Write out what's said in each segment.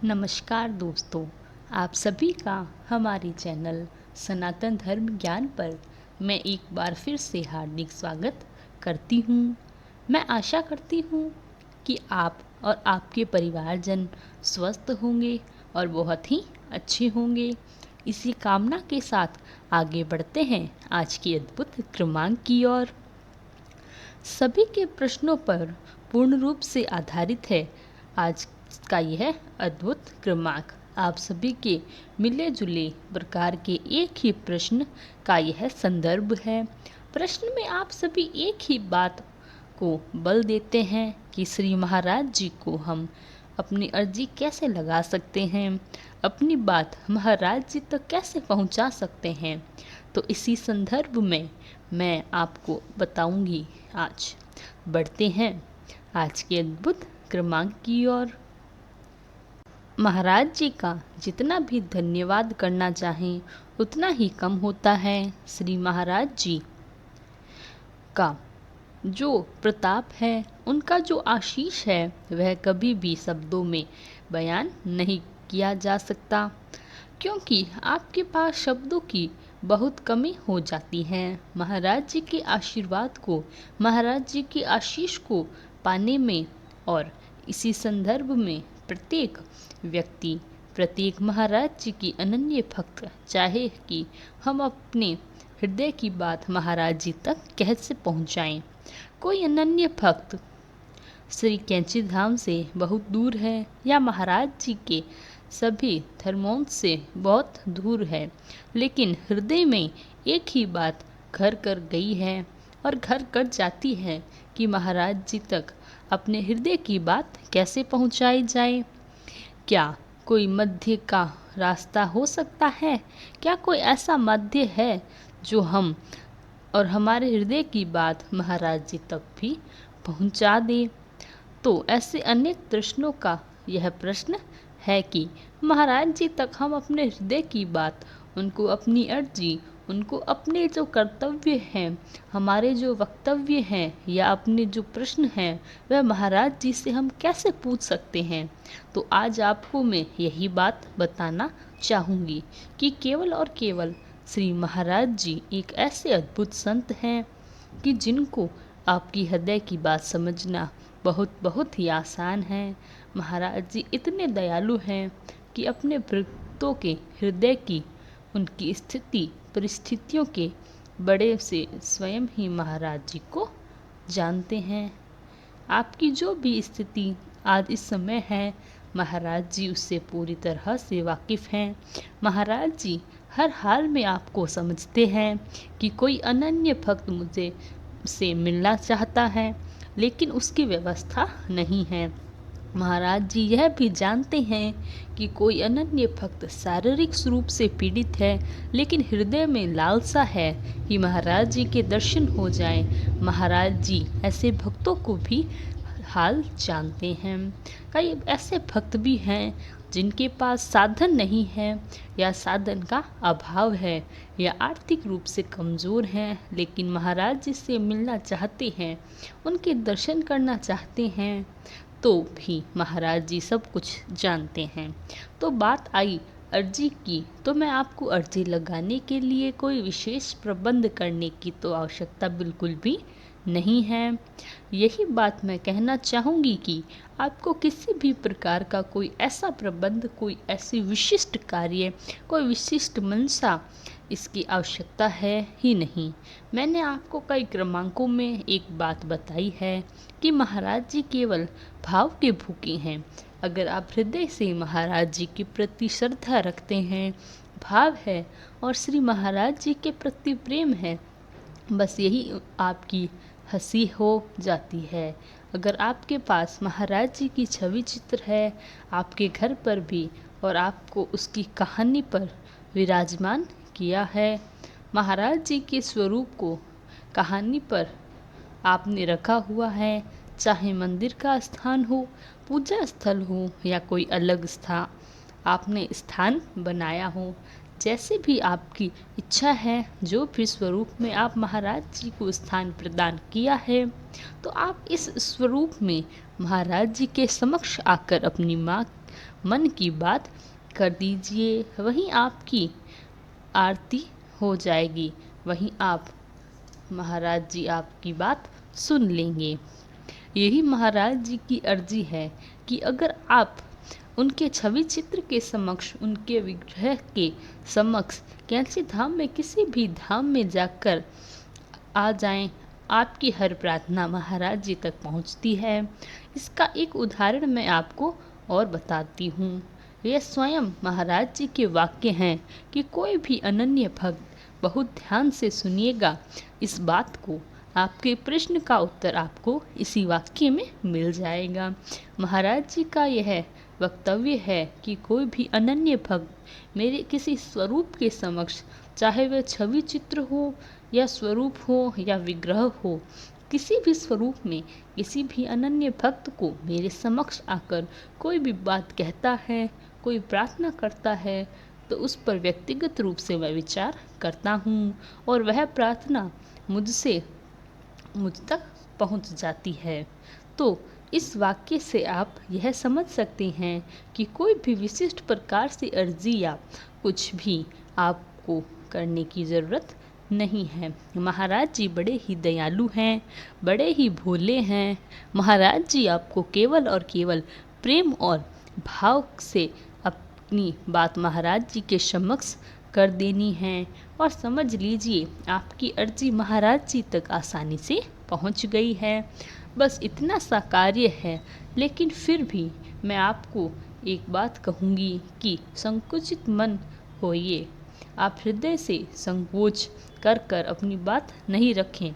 नमस्कार दोस्तों, आप सभी का हमारे चैनल सनातन धर्म ज्ञान पर मैं एक बार फिर से हार्दिक स्वागत करती हूँ। मैं आशा करती हूँ कि आप और आपके परिवारजन स्वस्थ होंगे और बहुत ही अच्छे होंगे। इसी कामना के साथ आगे बढ़ते हैं आज की अद्भुत क्रमांक की ओर। सभी के प्रश्नों पर पूर्ण रूप से आधारित है आज का यह अद्भुत क्रमांक। आप सभी के मिले जुले प्रकार के एक ही प्रश्न का यह संदर्भ है। प्रश्न में आप सभी एक ही बात को बल देते हैं कि श्री महाराज जी को हम अपनी अर्जी कैसे लगा सकते हैं, अपनी बात महाराज जी तक कैसे पहुंचा सकते हैं। तो इसी संदर्भ में मैं आपको बताऊंगी। आज बढ़ते हैं आज के अद्भुत क्रमांक की ओर। महाराज जी का जितना भी धन्यवाद करना चाहें उतना ही कम होता है। श्री महाराज जी का जो प्रताप है, उनका जो आशीष है, वह कभी भी शब्दों में बयान नहीं किया जा सकता, क्योंकि आपके पास शब्दों की बहुत कमी हो जाती है। महाराज जी के आशीर्वाद को, महाराज जी की आशीष को पाने में और इसी संदर्भ में प्रत्येक व्यक्ति, प्रत्येक महाराज जी की अनन्य भक्त चाहे कि हम अपने हृदय की बात महाराज जी तक कैसे पहुंचाएं। कोई अनन्य भक्त श्री कैंची धाम से बहुत दूर है या महाराज जी के सभी धर्मों से बहुत दूर है, लेकिन हृदय में एक ही बात घर कर गई है और घर कर जाती है कि महाराज जी तक अपने हृदय की बात कैसे पहुंचाई जाए। क्या कोई मध्य का रास्ता हो सकता है? क्या कोई ऐसा मध्य है जो हम और हमारे हृदय की बात महाराज जी तक भी पहुंचा दे? तो ऐसे अनेक प्रश्नों का यह प्रश्न है कि महाराज जी तक हम अपने हृदय की बात, उनको अपनी अर्जी, उनको अपने जो कर्तव्य हैं, हमारे जो वक्तव्य हैं या अपने जो प्रश्न हैं, वह महाराज जी से हम कैसे पूछ सकते हैं। तो आज आपको मैं यही बात बताना चाहूँगी कि केवल और केवल श्री महाराज जी एक ऐसे अद्भुत संत हैं कि जिनको आपकी हृदय की बात समझना बहुत बहुत ही आसान है। महाराज जी इतने दयालु हैं कि अपने भक्तों के हृदय की, उनकी स्थिति परिस्थितियों के बड़े से स्वयं ही महाराज जी को जानते हैं। आपकी जो भी स्थिति आज इस समय है, महाराज जी उससे पूरी तरह से वाकिफ़ हैं। महाराज जी हर हाल में आपको समझते हैं कि कोई अनन्य भक्त मुझे से मिलना चाहता है, लेकिन उसकी व्यवस्था नहीं है। महाराज जी यह भी जानते हैं कि कोई अनन्य भक्त शारीरिक रूप से पीड़ित है, लेकिन हृदय में लालसा है कि महाराज जी के दर्शन हो जाएं। महाराज जी ऐसे भक्तों को भी हाल जानते हैं। कई ऐसे भक्त भी हैं जिनके पास साधन नहीं है या साधन का अभाव है या आर्थिक रूप से कमज़ोर हैं, लेकिन महाराज जी से मिलना चाहते हैं, उनके दर्शन करना चाहते हैं, तो भी महाराज जी सब कुछ जानते हैं। तो बात आई अर्जी की, तो मैं आपको अर्जी लगाने के लिए कोई विशेष प्रबंध करने की तो आवश्यकता बिल्कुल भी नहीं है। यही बात मैं कहना चाहूँगी कि आपको किसी भी प्रकार का कोई ऐसा प्रबंध, कोई ऐसी विशिष्ट कार्य, कोई विशिष्ट मंशा, इसकी आवश्यकता है ही नहीं। मैंने आपको कई क्रमांकों में एक बात बताई है कि महाराज जी केवल भाव के भूखे हैं। अगर आप हृदय से महाराज जी के प्रति श्रद्धा रखते हैं, भाव है और श्री महाराज जी के प्रति प्रेम है, बस यही आपकी हंसी हो जाती है। अगर आपके पास महाराज जी की छवि चित्र है आपके घर पर भी और आपको उसकी कहानी पर विराजमान किया है, महाराज जी के स्वरूप को कहानी पर आपने रखा हुआ है, चाहे मंदिर का स्थान हो, पूजा स्थल हो या कोई अलग स्थान आपने स्थान बनाया हो, जैसे भी आपकी इच्छा है, जो भी स्वरूप में आप महाराज जी को स्थान प्रदान किया है, तो आप इस स्वरूप में महाराज जी के समक्ष आकर अपनी मन की बात कर दीजिए। वहीं आपकी आरती हो जाएगी, वहीं आप महाराज जी आपकी बात सुन लेंगे। यही महाराज जी की अर्जी है कि अगर आप उनके छवि चित्र के समक्ष, उनके विग्रह के समक्ष कैंची धाम में किसी भी धाम में जाकर आ जाएं, आपकी हर प्रार्थना महाराज जी तक पहुंचती है। इसका एक उदाहरण मैं आपको और बताती हूँ। यह स्वयं महाराज जी के वाक्य हैं कि कोई भी अनन्य भक्त बहुत ध्यान से सुनिएगा इस बात को, आपके प्रश्न का उत्तर आपको इसी वाक्य में मिल जाएगा। महाराज जी का यह वक्तव्य है कि कोई भी अनन्य भक्त मेरे किसी स्वरूप के समक्ष, चाहे वह छवि चित्र हो या स्वरूप हो या विग्रह हो, किसी भी स्वरूप में किसी भी अनन्य भक्त को मेरे समक्ष आकर कोई भी बात कहता है, कोई प्रार्थना करता है, तो उस पर व्यक्तिगत रूप से मैं विचार करता हूँ और वह प्रार्थना मुझ तक पहुँच जाती है। तो इस वाक्य से आप यह समझ सकते हैं कि कोई भी विशिष्ट प्रकार से अर्जी या कुछ भी आपको करने की ज़रूरत नहीं है। महाराज जी बड़े ही दयालु हैं, बड़े ही भोले हैं। महाराज जी आपको केवल और केवल प्रेम और भाव से अपनी बात महाराज जी के समक्ष कर देनी है और समझ लीजिए आपकी अर्जी महाराज जी तक आसानी से पहुंच गई है। बस इतना सा कार्य है, लेकिन फिर भी मैं आपको एक बात कहूँगी कि संकुचित मन होइए। आप हृदय से संकोच कर अपनी बात नहीं रखें,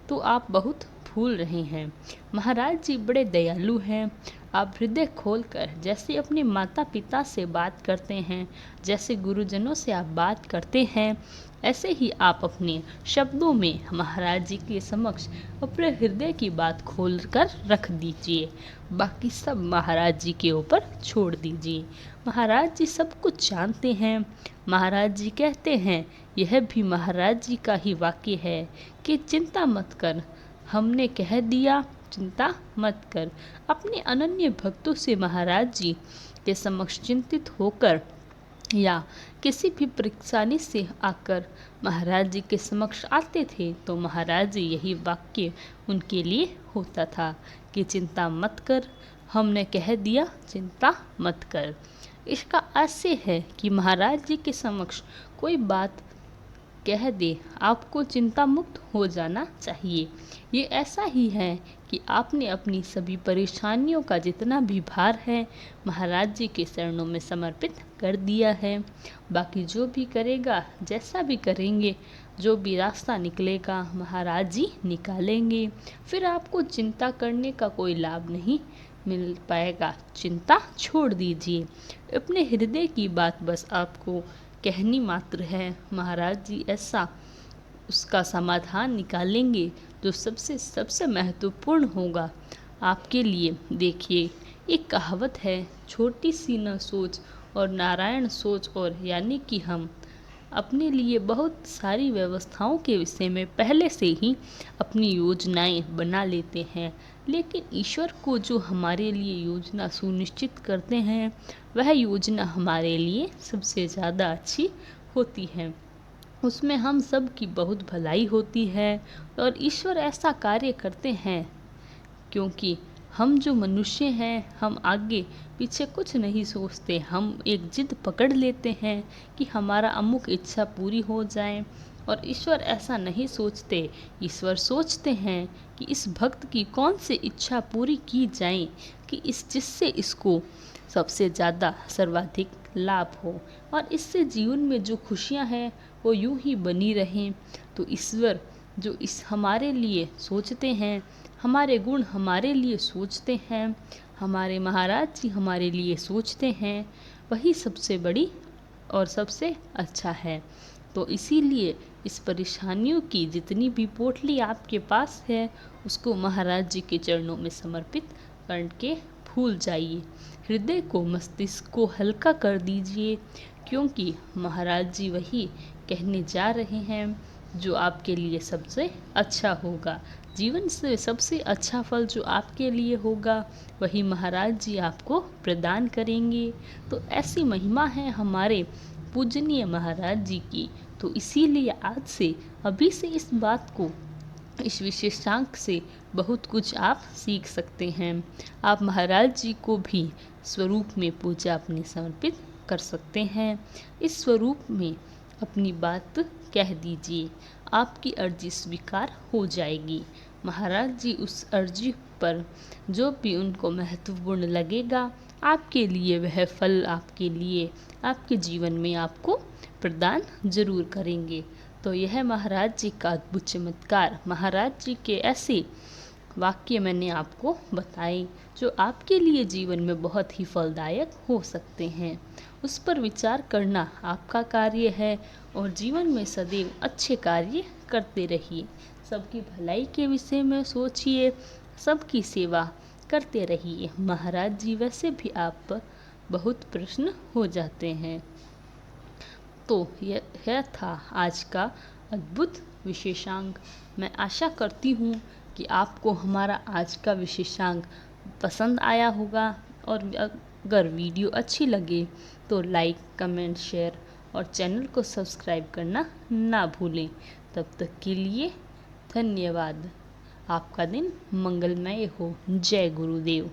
तो आप बहुत भूल रहे हैं। महाराज जी बड़े दयालु हैं। आप हृदय खोलकर जैसे अपने माता पिता से बात करते हैं, जैसे गुरुजनों से आप बात करते हैं, ऐसे ही आप अपने शब्दों में महाराज जी के समक्ष अपने हृदय की बात खोलकर रख दीजिए। बाकी सब महाराज जी के ऊपर छोड़ दीजिए। महाराज जी सब कुछ जानते हैं। महाराज जी कहते हैं, यह भी महाराज जी का ही वाक्य है कि चिंता मत कर, हमने कह दिया, चिंता मत कर। अपने अनन्य भक्तों से महाराज जी के समक्ष चिंतित होकर या किसी भी परेशानी से आकर महाराज जी के समक्ष आते थे, तो महाराज जी यही वाक्य उनके लिए होता था कि चिंता मत कर, हमने कह दिया, चिंता मत कर। इसका आशय है कि महाराज जी के समक्ष कोई बात कह दे, आपको चिंता मुक्त हो जाना चाहिए। ये ऐसा ही है कि आपने अपनी सभी परेशानियों का जितना भी भार है महाराज जी के चरणों में समर्पित कर दिया है। बाकी जो भी करेगा, जैसा भी करेंगे, जो भी रास्ता निकलेगा महाराज जी निकालेंगे। फिर आपको चिंता करने का कोई लाभ नहीं मिल पाएगा। चिंता छोड़ दीजिए। अपने हृदय की बात बस आपको कहनी मात्र है। महाराज जी ऐसा उसका समाधान निकालेंगे जो सबसे महत्वपूर्ण होगा आपके लिए। देखिए, एक कहावत है, छोटी सी न सोच और नारायण सोच, और यानी कि हम अपने लिए बहुत सारी व्यवस्थाओं के विषय में पहले से ही अपनी योजनाएं बना लेते हैं, लेकिन ईश्वर को जो हमारे लिए योजना सुनिश्चित करते हैं, वह योजना हमारे लिए सबसे ज़्यादा अच्छी होती है। उसमें हम सब की बहुत भलाई होती है और ईश्वर ऐसा कार्य करते हैं क्योंकि हम जो मनुष्य हैं, हम आगे पीछे कुछ नहीं सोचते। हम एक जिद पकड़ लेते हैं कि हमारा अमुक इच्छा पूरी हो जाए, और ईश्वर ऐसा नहीं सोचते। ईश्वर सोचते हैं कि इस भक्त की कौन सी इच्छा पूरी की जाए कि जिससे इसको सबसे ज़्यादा सर्वाधिक लाभ हो और इससे जीवन में जो खुशियां हैं वो यूं ही बनी रहें। तो ईश्वर जो हमारे लिए सोचते हैं, हमारे गुण हमारे लिए सोचते हैं, हमारे महाराज जी हमारे लिए सोचते हैं, वही सबसे बड़ी और सबसे अच्छा है। तो इसीलिए इस परेशानियों की जितनी भी पोटली आपके पास है, उसको महाराज जी के चरणों में समर्पित करके भूल जाइए। हृदय को, मस्तिष्क को हल्का कर दीजिए क्योंकि महाराज जी वही कहने जा रहे हैं जो आपके लिए सबसे अच्छा होगा। जीवन से सबसे अच्छा फल जो आपके लिए होगा वही महाराज जी आपको प्रदान करेंगे। तो ऐसी महिमा है हमारे पूजनीय महाराज जी की। तो इसीलिए आज से, अभी से इस बात को, इस विशेषांक से बहुत कुछ आप सीख सकते हैं। आप महाराज जी को भी स्वरूप में पूजा अपनी समर्पित कर सकते हैं। इस स्वरूप में अपनी बात कह दीजिए, आपकी अर्जी स्वीकार हो जाएगी। महाराज जी उस अर्जी पर जो भी उनको महत्वपूर्ण लगेगा, आपके लिए वह फल आपके लिए आपके जीवन में आपको प्रदान जरूर करेंगे। तो यह महाराज जी का अद्भुत चमत्कार, महाराज जी के ऐसे वाक्य मैंने आपको बताए जो आपके लिए जीवन में बहुत ही फलदायक हो सकते हैं। उस पर विचार करना आपका कार्य है और जीवन में सदैव अच्छे कार्य करते रहिए। सबकी भलाई के विषय में सोचिए, सबकी सेवा करते रहिए। महाराज जी वैसे भी आप पर बहुत प्रसन्न हो जाते हैं। तो यह था आज का अद्भुत विशेषांक। मैं आशा करती हूँ कि आपको हमारा आज का विशेषांक पसंद आया होगा, और अगर वीडियो अच्छी लगे तो लाइक, कमेंट, शेयर और चैनल को सब्सक्राइब करना ना भूलें। तब तक के लिए धन्यवाद। आपका दिन मंगलमय हो। जय गुरुदेव।